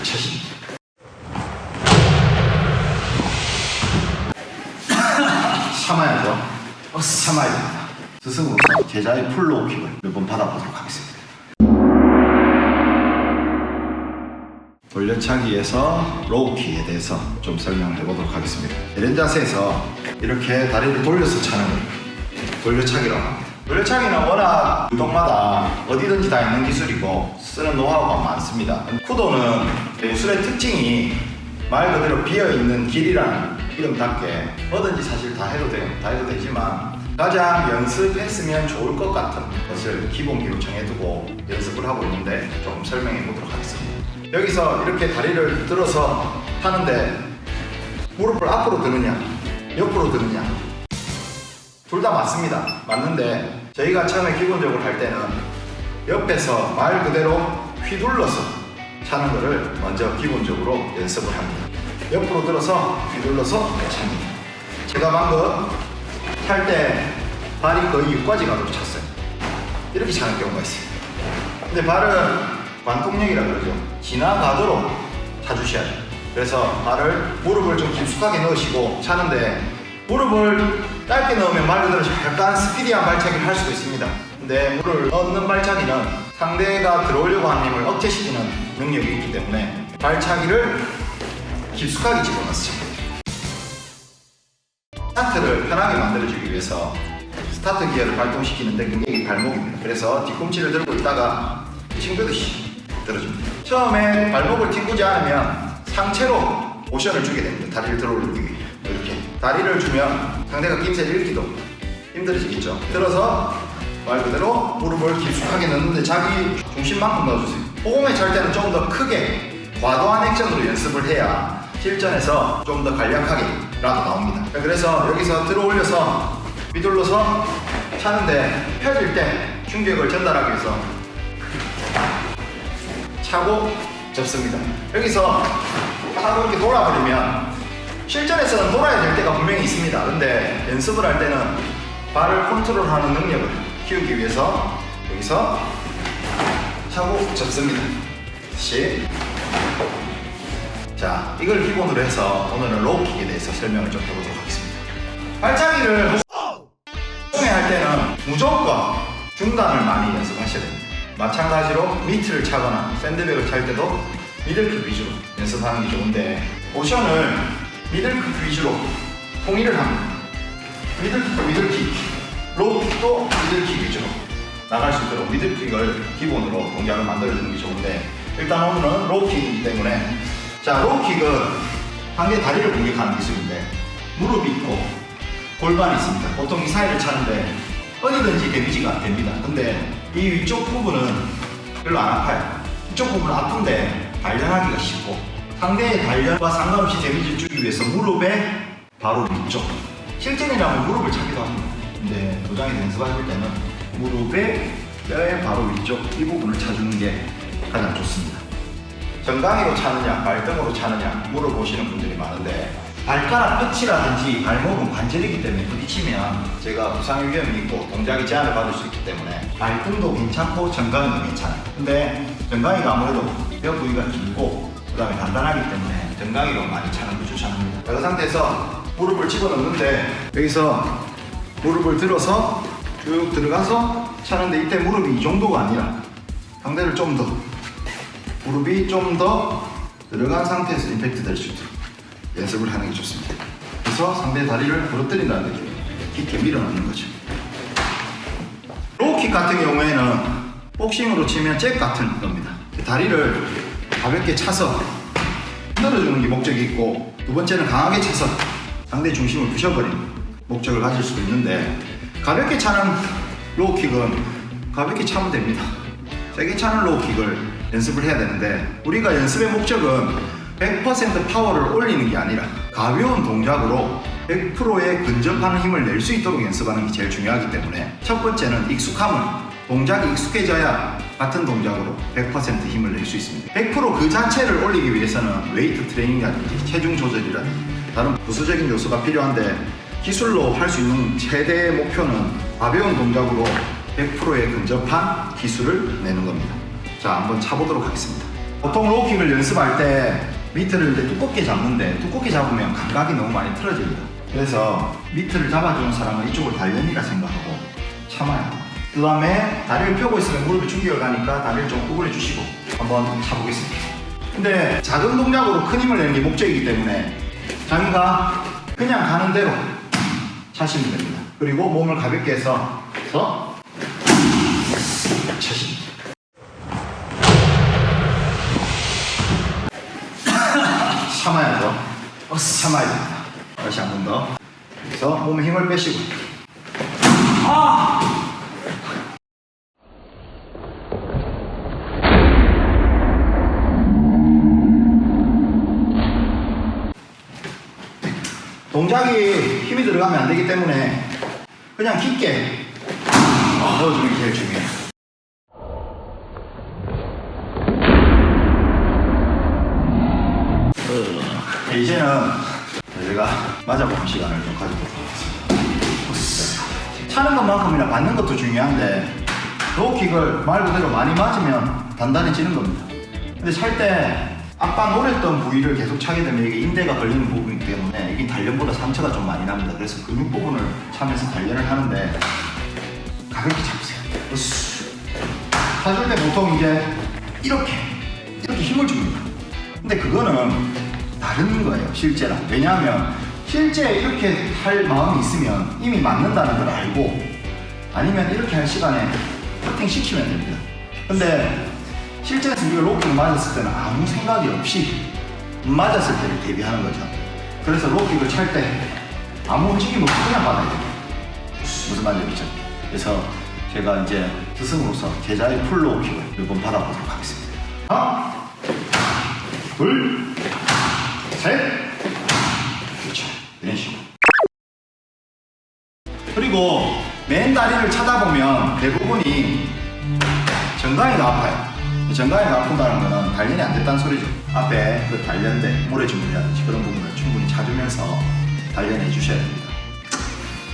쳐십니다. 참아야죠. 참아야 됩니다. 스승으로서 제자의 풀로우킥을 몇 번 받아보도록 하겠습니다. 돌려차기에서 로우킥에 대해서 좀 설명을 해보도록 하겠습니다. 이런 자세에서 이렇게 다리를 돌려서 차는 걸 돌려차기라고 합니다. 돌려차기는 워낙 운동마다 어디든지 다 있는 기술이고 쓰는 노하우가 많습니다. 쿠도는 기술의 특징이 말 그대로 비어있는 길이라는 이름답게 뭐든지 사실 다 해도 돼요. 다 해도 되지만 가장 연습했으면 좋을 것 같은 것을 기본기로 정해두고 연습을 하고 있는데 좀 설명해 보도록 하겠습니다. 여기서 이렇게 다리를 들어서 타는데 무릎을 앞으로 드느냐 옆으로 드느냐 둘 다 맞습니다. 맞는데 저희가 처음에 기본적으로 할 때는 옆에서 말 그대로 휘둘러서 차는 것을 먼저 기본적으로 연습을 합니다. 옆으로 들어서 휘둘러서 찹니다. 제가 방금 탈 때 발이 거의 육과지 가도록 찼어요. 이렇게 차는 경우가 있어요. 근데 발은 관통력이라 그러죠. 지나가도록 차주셔야죠. 그래서 발을 무릎을 좀 깊숙하게 넣으시고 차는데 무릎을 짧게 넣으면 말 그대로 약간 스피디한 발차기를 할 수도 있습니다. 근데 무릎을 넣는 발차기는 상대가 들어오려고 하는 힘을 억제시키는 능력이 있기 때문에 발차기를 깊숙하게 집어넣어서 찹니다. 스타트를 편하게 만들어주기 위해서 스타트 기어를 발동시키는데 그게 발목입니다. 그래서 뒤꿈치를 들고 있다가 튕기듯이 들어줍니다. 처음에 발목을 튕기지 않으면 상체로 모션을 주게 됩니다. 다리를 들어 올리기 위해 이렇게 다리를 주면 상대가 낌새를 잃기도 힘들어지겠죠. 들어서 말 그대로 무릎을 깊숙하게 넣는데 자기 중심만큼 넣어주세요. 호흡에 찰 때는 좀 더 크게 과도한 액션으로 연습을 해야 실전에서 좀 더 간략하게라도 나옵니다. 그래서 여기서 들어 올려서 휘둘러서 차는데 펴질 때 충격을 전달하기 위해서 차고 접습니다. 여기서 차고 이렇게 돌아버리면 실전에서는 돌아야 될 때가 분명히 있습니다. 근데 연습을 할 때는 발을 컨트롤하는 능력을 키우기 위해서 여기서 차고 접습니다. 다시. 자, 이걸 기본으로 해서 오늘은 로우킥에 대해서 설명을 좀 해보도록 하겠습니다. 발차기를 할 때는 무조건 중단을 많이 연습하셔야 됩니다. 마찬가지로 미트를 차거나 샌드백을 찰 때도 미들킥 위주로 연습하는 게 좋은데 모션을 미들킥 위주로 통일을 합니다. 미들킥도 미들킥, 로우킥도 미들킥 위주로 나갈 수 있도록 미들킥을 기본으로 동작을 만들어주는 게 좋은데 일단 오늘은 로우킥이기 때문에 자, 로우킥은 상대 다리를 공격하는 기술인데 무릎이 있고 골반이 있습니다. 보통 이 사이를 차는데 어디든지 데미지가 됩니다. 근데 이 위쪽 부분은 별로 안 아파요. 이쪽 부분은 아픈데 단련하기가 쉽고 상대의 단련과 상관없이 데미지를 주기 위해서 무릎에 바로 위쪽 실전이라면 무릎을 차기도 합니다. 근데 도장에서 연습하실 때는 무릎에 뼈의 바로 위쪽 이 부분을 차주는 게 가장 좋습니다. 정강이로 차느냐 발등으로 차느냐 물어보시는 분들이 많은데 발가락 끝이라든지 발목은 관절이기 때문에 부딪히면 제가 부상 위험이 있고 동작이 제한을 받을 수 있기 때문에 발등도 괜찮고 정강이도 괜찮아요. 근데 정강이가 아무래도 뼈 부위가 길고 그 다음에 단단하기 때문에 정강이로 많이 차는 걸 추천합니다. 그 상태에서 무릎을 집어넣는데 여기서 무릎을 들어서 쭉 들어가서 차는데 이때 무릎이 이 정도가 아니라 상대를 좀 더 무릎이 좀 더 들어간 상태에서 임팩트 될 수 있도록 연습을 하는 게 좋습니다. 그래서 상대 다리를 부러뜨린다는 느낌으로 깊게 밀어넣는 거죠. 로우킥 같은 경우에는 복싱으로 치면 잽 같은 겁니다. 다리를 가볍게 차서 흔들어주는 게 목적이 있고 두 번째는 강하게 차서 상대 중심을 부셔버리는 목적을 가질 수도 있는데 가볍게 차는 로우킥은 가볍게 차면 됩니다. 세게 차는 로우킥을 연습을 해야 되는데 우리가 연습의 목적은 100% 파워를 올리는 게 아니라 가벼운 동작으로 100%의 근접하는 힘을 낼 수 있도록 연습하는 게 제일 중요하기 때문에 첫 번째는 익숙함을 동작이 익숙해져야 같은 동작으로 100% 힘을 낼 수 있습니다. 100% 그 자체를 올리기 위해서는 웨이트 트레이닝이라든지 체중 조절이라든지 다른 부수적인 요소가 필요한데 기술로 할 수 있는 최대의 목표는 가벼운 동작으로 100%의 근접한 기술을 내는 겁니다. 자, 한번 차보도록 하겠습니다. 보통 로우킥을 연습할 때 미트를 이제 두껍게 잡는데 두껍게 잡으면 감각이 너무 많이 틀어집니다. 그래서 미트를 잡아주는 사람은 이쪽을 단련이라 생각하고 참아요. 그 다음에 다리를 펴고 있으면 무릎이 충격을 가니까 다리를 좀 구부려 주시고 한번 차보겠습니다. 근데 작은 동작으로 큰 힘을 내는 게 목적이기 때문에 자기가 그냥 가는 대로 차시면 됩니다. 그리고 몸을 가볍게 해서 차십니다. 참아야죠. 참아야 됩니다. 다시 한 번 더. 그래서 몸에 힘을 빼시고. 동작이 힘이 들어가면 안 되기 때문에 그냥 깊게 넣어주는 게 제일 중요해요. 이제는 저희가 맞아보는 시간을 좀 가져보도록 하겠습니다. 차는 것만큼이나 받는 것도 중요한데 로우킥을 말 그대로 많이 맞으면 단단해지는 겁니다. 근데 찰 때 아까 노렸던 부위를 계속 차게 되면 이게 인대가 걸리는 부분이기 때문에 이게 단련보다 상처가 좀 많이 납니다. 그래서 근육 부분을 차면서 단련을 하는데 가볍게 잡으세요. 차줄 때 보통 이제 이렇게 힘을 줍니다. 근데 그거는 다른 거예요, 실제랑. 왜냐하면 실제 이렇게 할 마음이 있으면 이미 맞는다는 걸 알고 아니면 이렇게 할 시간에 커팅 시키면 됩니다. 근데 실제에서 우리가 로우킥을 맞았을 때는 아무 생각이 없이 맞았을 때를 대비하는 거죠. 그래서 로우킥을 찰 때 아무 움직임 없이 그냥 받아야 돼요. 무슨 말인지 알죠? 그래서 제가 이제 스승으로서 제자의 풀 로우킥을 몇 번 받아보도록 하겠습니다. 하나, 둘, 셋. 그렇죠. 이런 식으로. 그리고 맨 다리를 차다 보면 대부분이 정강이가 아파요. 정강이가 아픈다는 거는 단련이 안 됐다는 소리죠. 앞에 그 단련된 모래주물이라든지 그런 부분을 충분히 찾으면서 단련해 주셔야 됩니다.